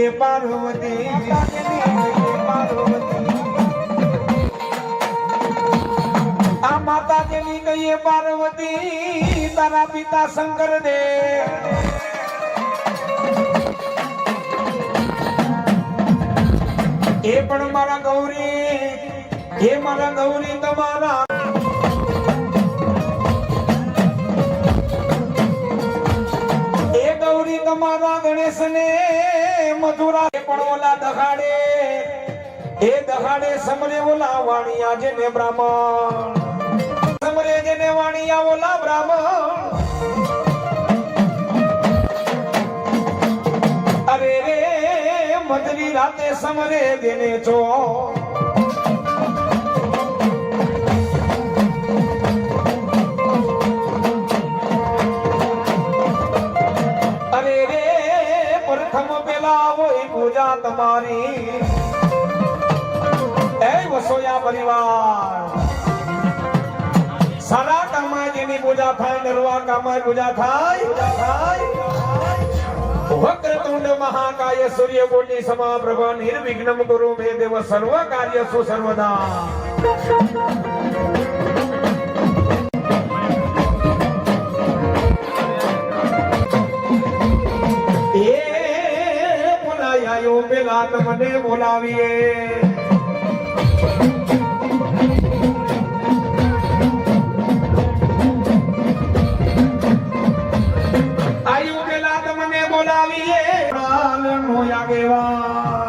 કહીએ પાર્વતી આ માતાજીની કહીએ પાર્વતી તારા પિતા શંકર દે એ પણ મારા ગૌરી તમારા એ ગૌરી તમારા ગણેશ ને મધુરા પણ ઓલા દહાડે સમરે ઓલા વાણિયા જેને બ્રાહ્મણ સમરે જેને વાણિયા ઓલા બ્રાહ્મણ અરે રે મધરી રાતે સમરે દેને છો અરે રે પ્રથમ પેલા હોય પૂજા તમારી એ વસોયા પરિવાર સારા કામમાં જેની પૂજા થાય નરવા કામમાં પૂજા થાય વક્રતુંડ મહાકાય સૂર્યકોટિ સમપ્રભ નિર્વિઘ્નમ ગુરુ મે દેવ સર્વ કાર્યસુ સર્વદા એ બોલાયો પેલા તમને બોલાવીએ બોલાવીએ પ્રાણનો આગેવા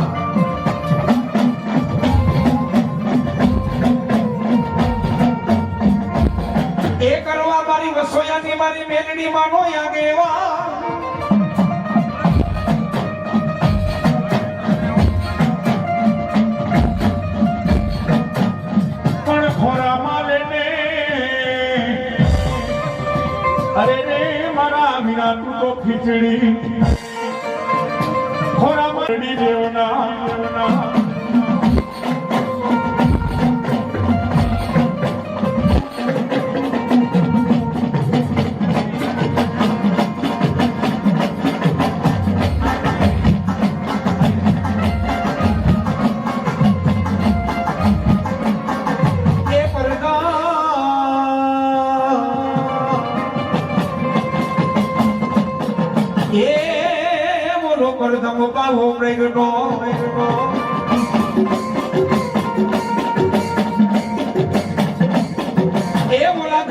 એ કરવા મારી વસોયાની મારી મેલડી માનો આગેવા પણ ખોરામાં લેને અરે રે મારા વિના તું તો ખીચડી ખોરા મરડી દેવના પરદમ પાવો પ્રગટો એ બોલા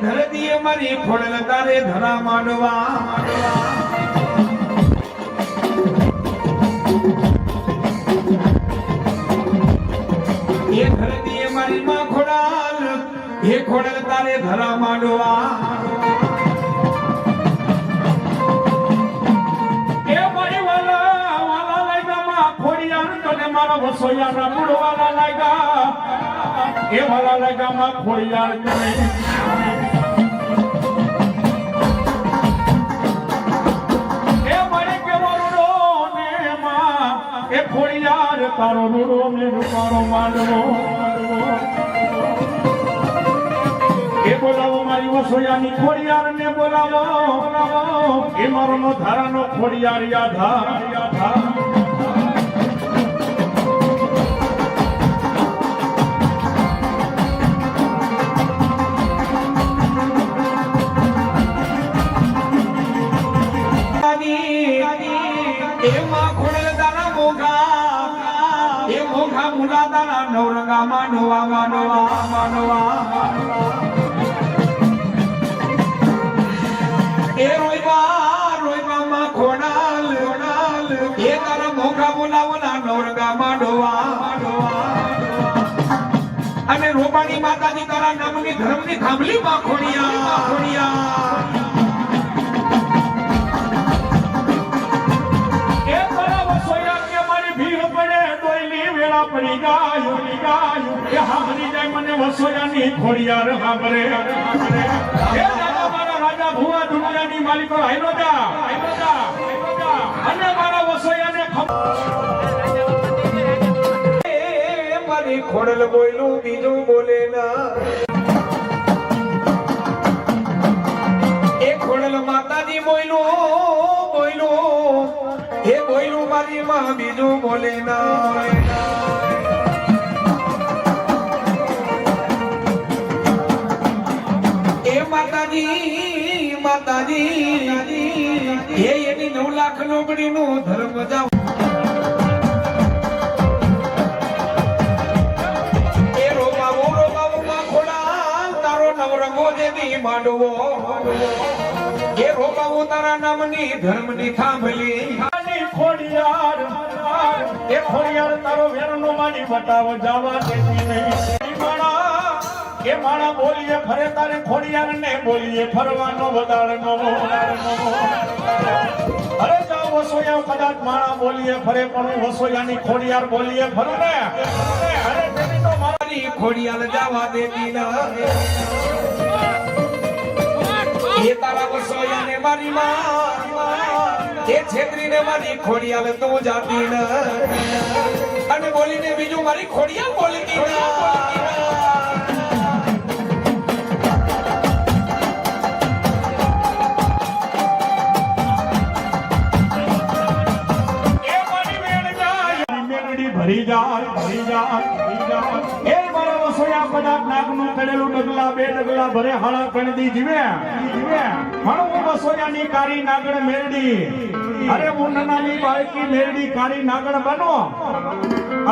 ધરતીએ મારી ખોડલ તારે ધરા માંડવા એ ધરતીએ મારી માં ખોડાલ એ ખોડલ તારે ધરા માંડવા મારા વસોયાના મૂળવાલા લાગ્યા એ વાલા લાગ્યા માં ખોડિયાર કરે એ મારી કેવો રૂડો ને માં એ ખોડિયાર તારો રૂડો ને રૂપારો માંડવો એ બોલાવો મારી વસોયાની ખોડિયાર ને બોલાવો એ મારો નો ધારાનો ખોડિયાર યાધા નવરંગા માનવા એ રોયબા માં ખોડાલ એ તારા મોઘા બોલાવના નવરંગા માંડવા અને રોબાણી માતાજી તારા નામની ધર્મની થાંભલી માં ખોડિયા પડી ગાયું એ હામરી જાય મને વસોયાની ખોડિયાર હામરે એ દાદા મારા રાજા ભુવા દુનિયાની માલિકો આઈનો જા અને મારા વસોયાને મારી ખોડલ બોલ્યું બીજું બોલે ના એ ખોડલ માતાજી બોલ્યું માં બીજું બોલે ના એ માતાજી માતાજી એ એની 9 લાખ લોબડી નું ધર્મ જાવ એ રોબાવો રોબાવો માં ખોડા તારો નવરંગો દેવી માંડવો એ રોબાવો તારા નામની ધર્મની થાંભલી ખોડિયાર એ ખોડિયાર તારો વેરનો માની બતાવો જવા દેતી નહીં માણા એ માણા બોલીએ ફરે તારે ખોડિયાર ને બોલીએ ફરવાનો વધારનો અરે જાઓ વસોયા કદાચ માણા બોલીએ ફરે પણ હું વસોયાની ખોડિયાર બોલીએ ફરું ને અરે તેની તો મારી ખોડિયાર જવા દેતી ના એ તારા વસોયાને મારી માં એ છેતરીને મારી ખોડિયાર તો જાતી ન અને બોલીને બીજું મારી ખોડિયાર બોલતી ન ભરી જાય એ મારા વસોયા કદાચ નાગનું કરેલું ડગલા બે ડગલા ભરે હાળા કણદી જીવે પણ હું વસોયાની કારી નાગણ મેરડી અરે હું નાની બાળકી મેરડી કારી નાગણ બનો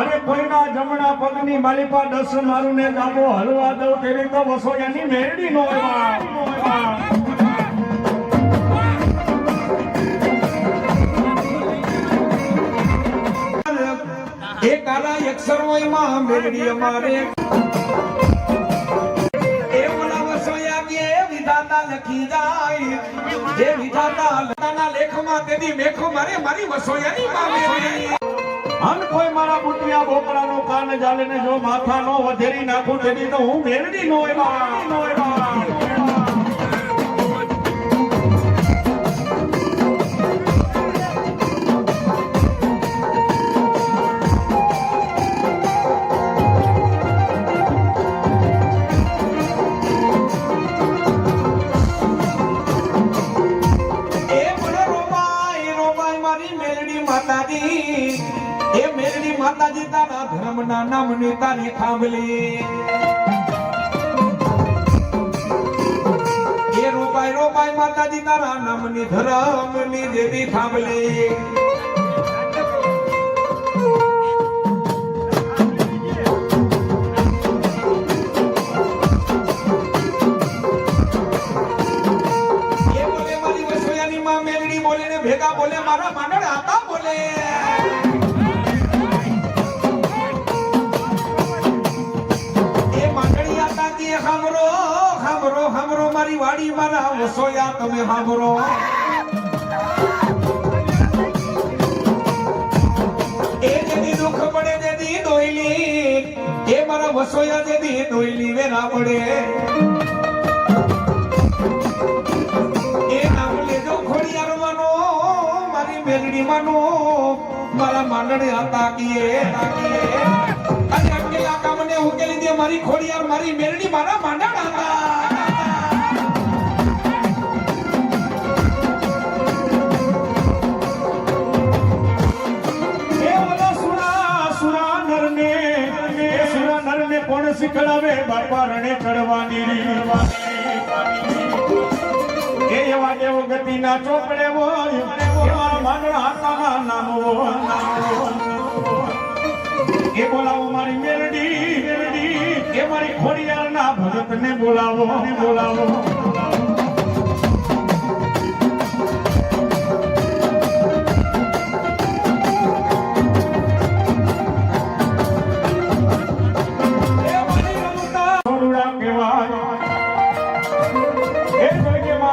અરે કોઈના જમણા પગની માલિપા 10 મારું ને જાબો હલવા દઉં તેવી તો વસોયાની મેરડી નો હોય એ કાલા અક્ષર હોય માં મેરડી અમારે એ ઓલા વસોયા કે વિધાતા લખી જાય એ વિધાતા લતાના લેખમાં તેદી મેખો મારે મારી વસોયાની માં મેરડી અન કોઈ મારા બુટિયા બોકડાનો કાન જાલે ને જો માથા નો વધેરી નાખું તેદી તો હું મેરડી નો એ મેરડી માતાજી તારા ધર્મના નામની તારી થાંભલી એ રોપાઈ રોપાઈ માતાજી તારા નામની ધર્મની દેવી થાંભલી એ બોલે મારી વસોયાની માં મેરડી બોલે ને ભેગા બોલે મારા માંડળ આતા બોલે હામરો મારી વાડી મારા વસોયા તમે હામરો એ જેદી દુઃખ પડે જેદી દોઈલી એ મારા વસોયા જેદી દોઈલી વેરા પડે એ નામ લેજો ખોડિયાર માનો મારી મેલડી માનો મારા માંડણે હતા કીએ અને અકેલા કામને ઉકેલી દે મારી ખોડિયાર મારી મેલડી મારા માંડણ હતા કોણ શીખડાવે બાપા રણે ચડવાની એ એવા દેવો ગતિના ચોપડે હોય એવા માંડળ હાથાના નામો એ બોલાવો મારી મેરડી એ મારી ખોડિયારના ભગતને બોલાવો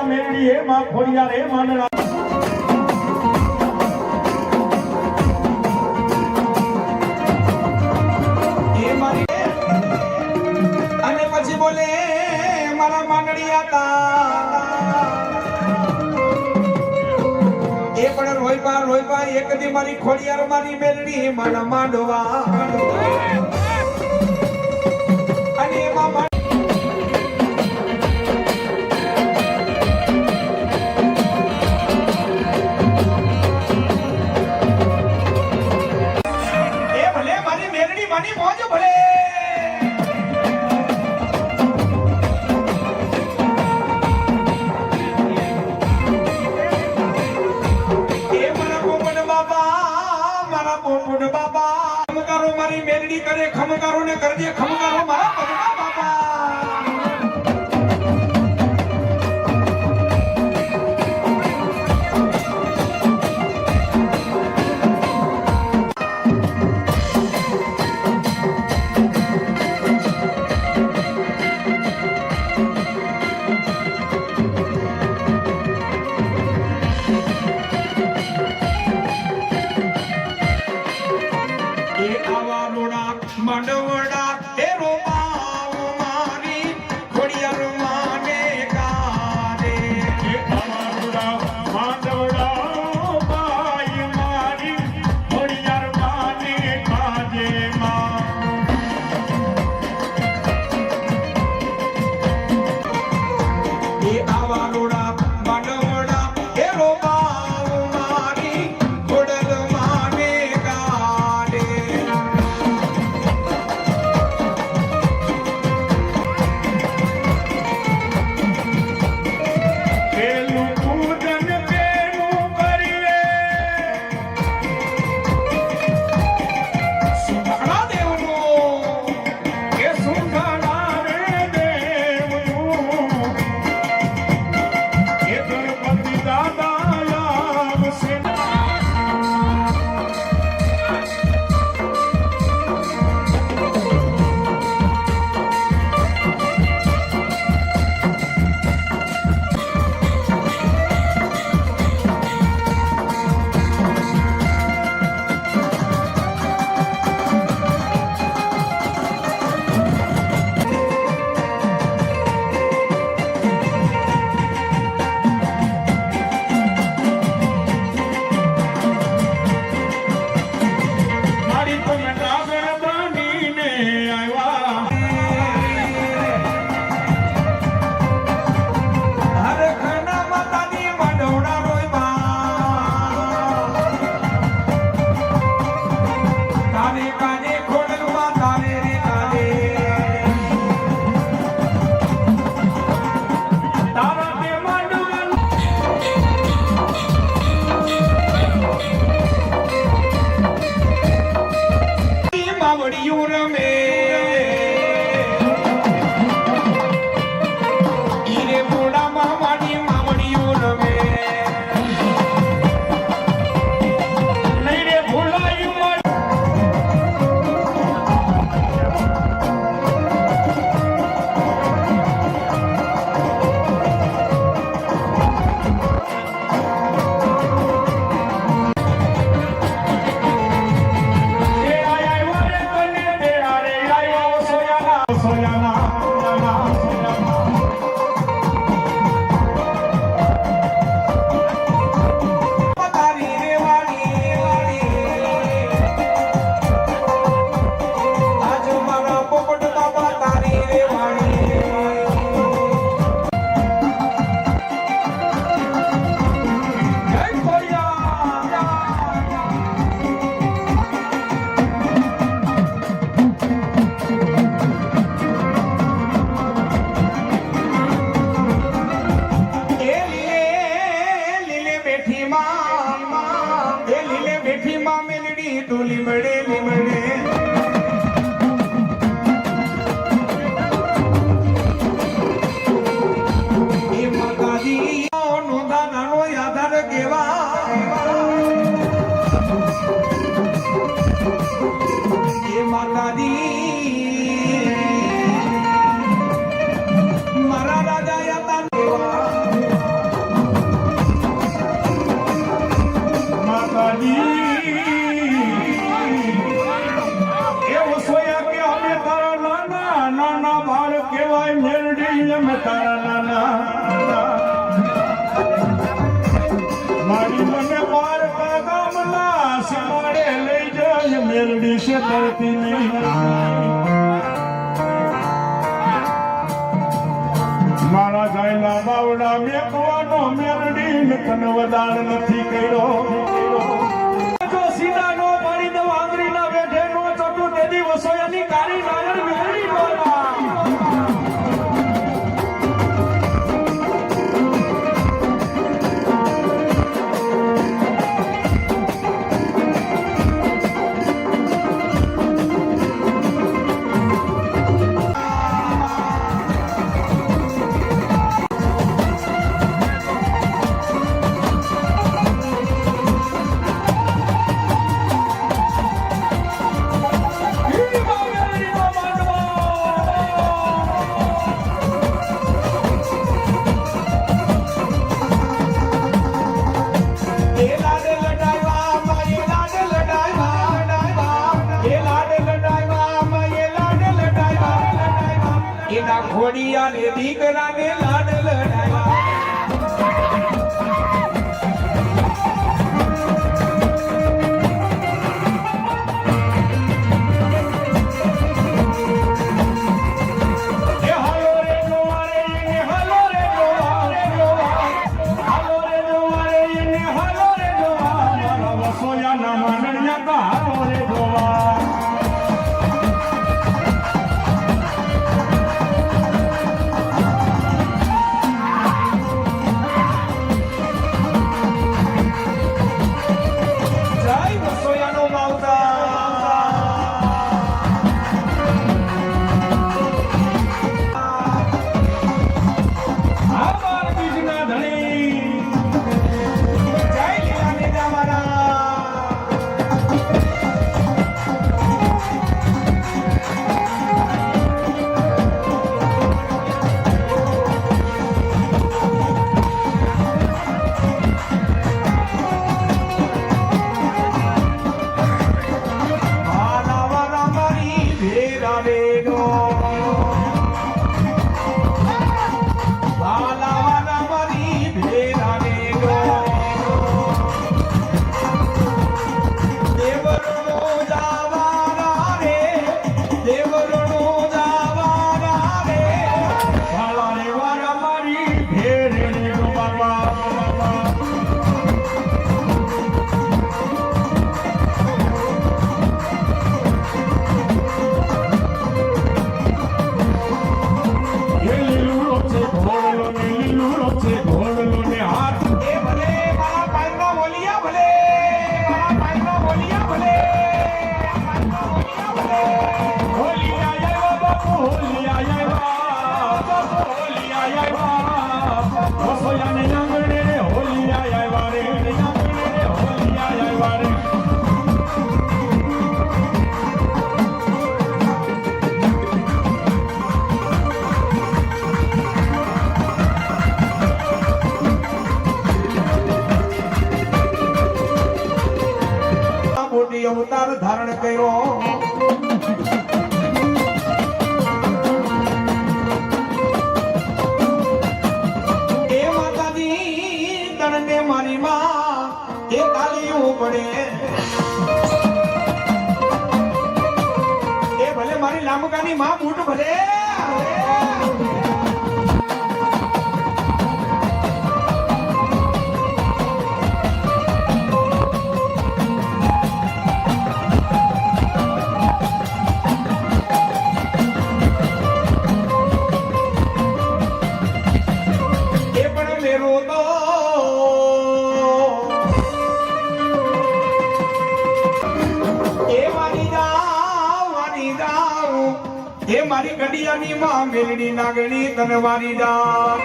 મેરડી એ માં ખોડિયાર એ માંડળા એ મારી અને પછી બોલે મારા માંડળિયા તા એ પણ રોઈપા એક દી મારી ખોડિયાર મારી મેરડી મારા માંડવા અને એમાં માની મોજ ભલે એ મારા પોપટ બાબા ખમકારો મારી મેલડી કરે ખમકારો ને કરજે ખમકારો મારા પગના બાબા એ આવા રોડા માંડવડા એ રોપાવ મારી ખોડિયાર માને ગારે એ અમારુડા માંડવડા બાઈ મારી ખોડિયાર માને કાજે માં એ આવા રોડા માંડવડા એ રોપાવ મારી ખોડલ માને ગારે પેલું પૂજન પેલું કરીએ સુખડા દેવનો કે સુંદરા રે દેવનું એ ગણપતિ દાદા આવશે મારી તો મેટા ગણપતિને આવ્યા હરખના માતાની માંડવડા રોયમાં તારે કાને ખોડલમાં તારે રે કાને તારા તે માંડવાનું માવડિયું રમે ઈરે મોડામાં માડી માવડિયું રમે નહીં રે ભૂલાયું મારું એ આયા રે કને દે આરે આયો સોયાના સોયાના તારી રે વાળી આજ મારા પોપટ બાબા તારી રે વાળી જય ખોડિયાર એ લીલે બેઠી માં એ લીલે બેઠી માં મેલડી તું લીમડે લીમડે એ માતાજી નોંધા નાનો યાદાર કેવા એ માતાજી મારા રાજા યાદાર કેવા માતાજી એવું સોયા કે અમે તારા નાના નાના બાળ કહેવાય મેરડી અમે તારા નાના મારી મને બાર ગામના સિમાડે લઈ જાય મેરડી છે તરતી નહીં મારા જાયલા બાવડા મેકવાનો મેરડી ને તન વદાણ નથી કર્યો જો સીધા નો પાડી દો આંગળી ના બેઠે નો ચટુ તે દિવસો ઘોડિયાને દીકરાને લાડ લડાયા એ હાલો રે જોવારે એને હાલો રે હાલો રે જોવારે એને હાલો રે જોવા મારા વસોયાના માંડણિયા કા હાલો રે જોવા જય વસોયાનો માવતર આ બાર બીજના ધણી જય લીલાને જાવાના વાલા મારી ભેરા રેનો વાલા મારી ભેરા રેનો દેવરનો જાવાના રે દેવરનો જાવાના રે વાલા રે વાલા મારી ભેરે રે બાબા એ લીલુડો છે ઘોડલો ને લીલુડો છે ઘોડલો ને હાથ એ ભલે મારા પાયનો બોલિયા ભલે મારા પાયનો બોલિયા ભલે પાયનો બોલિયા ભલે હોલી આયા બાપુ હોલી આયા બાપુ હોલી આયા વસોયાને આંગણે રે હોલી આયા રે આંગણે રે હોલી આયા રે મોટી અવતાર ધારણ કર્યો એ માતાજી તણને મારી માં એ કાલિયું પડે એ ભલે મારી લાંબકાની માં બૂટ ભલે એ પણ મેરો તો એ મારી જાઉં એ મારી ગડિયાની માં મેલડી નાગણી તને મારી જાઉં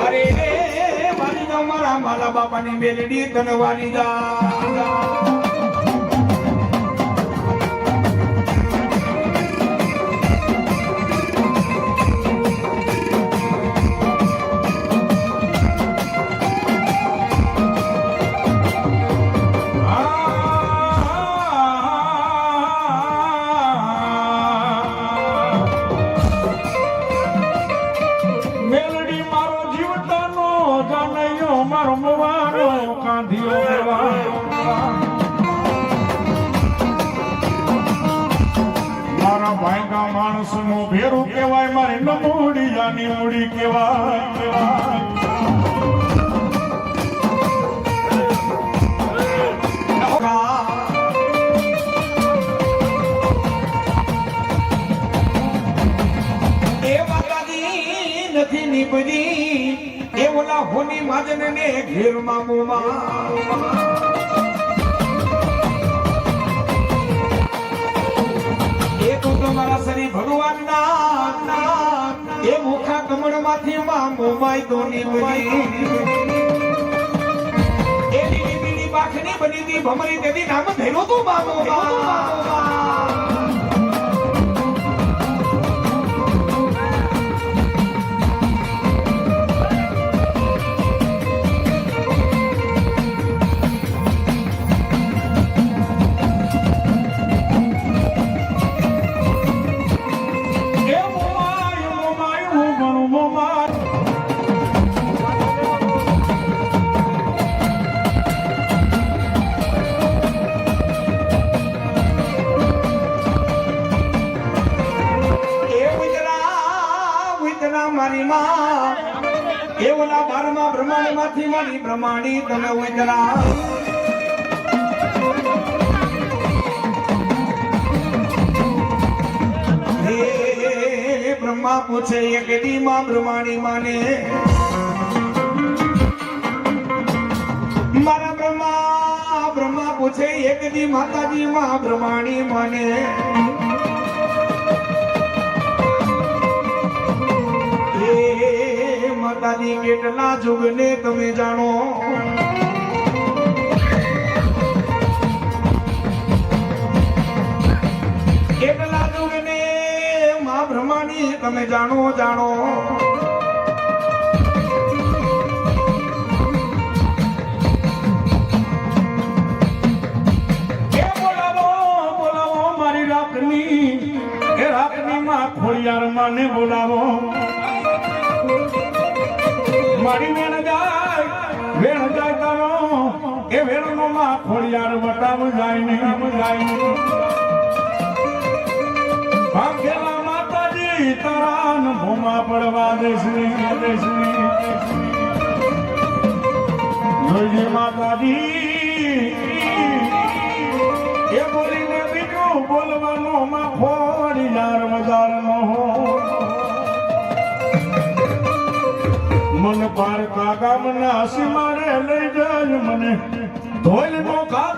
અરે રે મારી જાઉં મારા માલા બાપાની મેલડી તને મારી જાઉં મેલડી મારો જીવતાનો જાનૈયો મારો મવાનો કાંધિયો મારા ભાઈના માણસનું ભેરું કહેવાય મારી નમૂડી જાની મૂડી કહેવાય એ માતાજી નથી નીપજી એ ઓલા હોની માજન ને ઘેર મામુમાં એ તો તમારા શ્રી ભગવાનના એ મુખા કમળમાંથી મામુ માય તો નીપજી એ લીલી લીલી બાખની બની હતી ભમરી તેથી નામ ધેરો તો મામુ એ ઓલા 12મા બ્રહ્માંડમાંથી મારી બ્રહ્માણી તમે ઉતરા હે બ્રહ્મા પૂછે એક દી માં બ્રહ્માણી માને મારા બ્રહ્મા પૂછે એક દી માતાજી માં બ્રહ્માણી માને માતાજી કેટલા જુગને તમે જાણો કેટલા જુગને માં બ્રહ્માણી તમે જાણો જાણો એ બોલાવો બોલાવો મારી રાખની એ રાખની માં ખોડિયાર માને બોલાવો મારી વેણ જાય તારો એ વેણનો માં ખોડિયાર વટાવ જાય ને ભાગ્યેલા માતાજી તારા ન ભૂમા પડવા દેશની જોઈજે માતાજી એ બોલીને બીજું બોલવાનો માં ખોડિયાર મજારનો મન પારકા ગામના સીમાડે લઈ જાય મને ધોઈનો ઘા